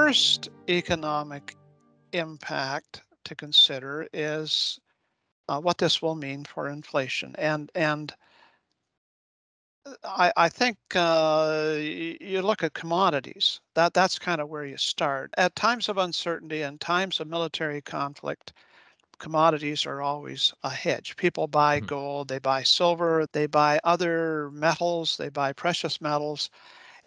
first economic impact to consider is what this will mean for inflation. And I think you look at commodities. That's kind of where you start. At times of uncertainty and times of military conflict, commodities are always a hedge. People buy Mhm. gold, they buy silver, they buy other metals, they buy precious metals.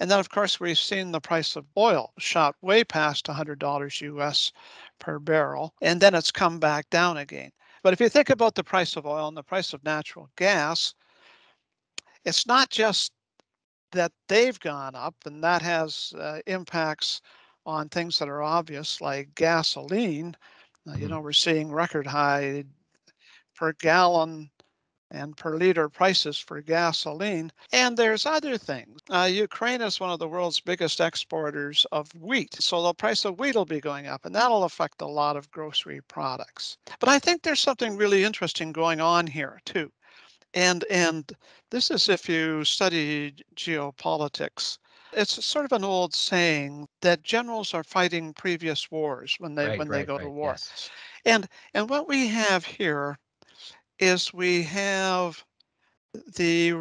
And then, of course, we've seen the price of oil shot way past $100 US per barrel, and then it's come back down again. But if you think about the price of oil and the price of natural gas, it's not just that they've gone up, and that has impacts on things that are obvious, like gasoline. Mhm. We're seeing record high per gallon and per liter prices for gasoline. And there's other things. Ukraine is one of the world's biggest exporters of wheat. So the price of wheat will be going up, and that'll affect a lot of grocery products. But I think there's something really interesting going on here, too. And this is if you study geopolitics. It's sort of an old saying that generals are fighting previous wars when they Right, when they right, go to right. war. Yes. And what we have here is we have the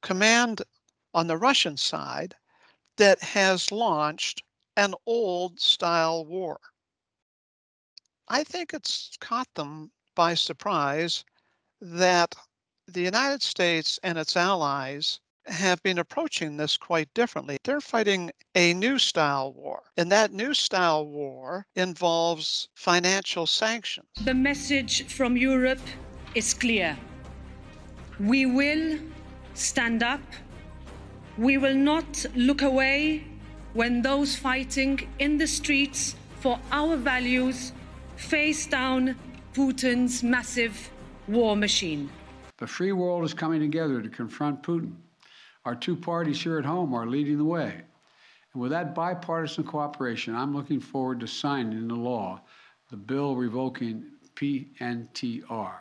command on the Russian side that has launched an old style war. I think it's caught them by surprise that the United States and its allies have been approaching this quite differently. They're fighting a new style war, and that new style war involves financial sanctions. The message from Europe is clear. We will stand up. We will not look away when those fighting in the streets for our values face down Putin's massive war machine. The free world is coming together to confront Putin. Our two parties here at home are leading the way. And with that bipartisan cooperation, I'm looking forward to signing into law the bill revoking PNTR,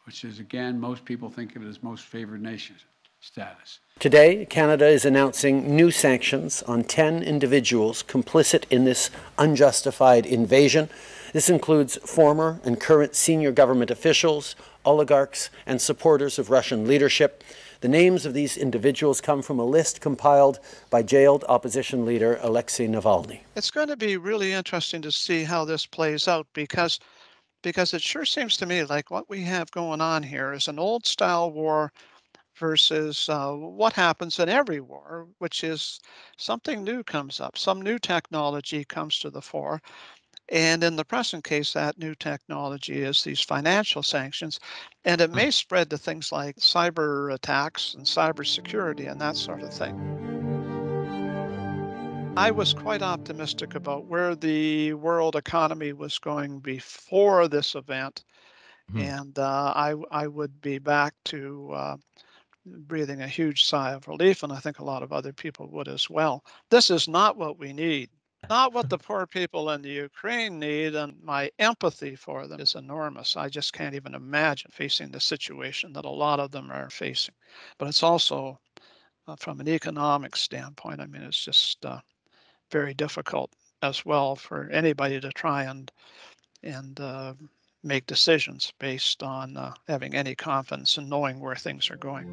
which is, again, most people think of it as most favored nation status. Today, Canada is announcing new sanctions on 10 individuals complicit in this unjustified invasion. This includes former and current senior government officials, oligarchs, and supporters of Russian leadership. The names of these individuals come from a list compiled by jailed opposition leader Alexei Navalny. It's going to be really interesting to see how this plays out because it sure seems to me like what we have going on here is an old style war versus what happens in every war, which is something new comes up, some new technology comes to the fore. And in the present case, that new technology is these financial sanctions, and it may spread to things like cyber attacks and cybersecurity and that sort of thing. I was quite optimistic about where the world economy was going before this event, Mhm. and I would be back to breathing a huge sigh of relief, and I think a lot of other people would as well. This is not what we need, not what the poor people in the Ukraine need, and my empathy for them is enormous. I just can't even imagine facing the situation that a lot of them are facing. But it's also, from an economic standpoint, I mean, it's just very difficult as well for anybody to try and make decisions based on having any confidence in knowing where things are going.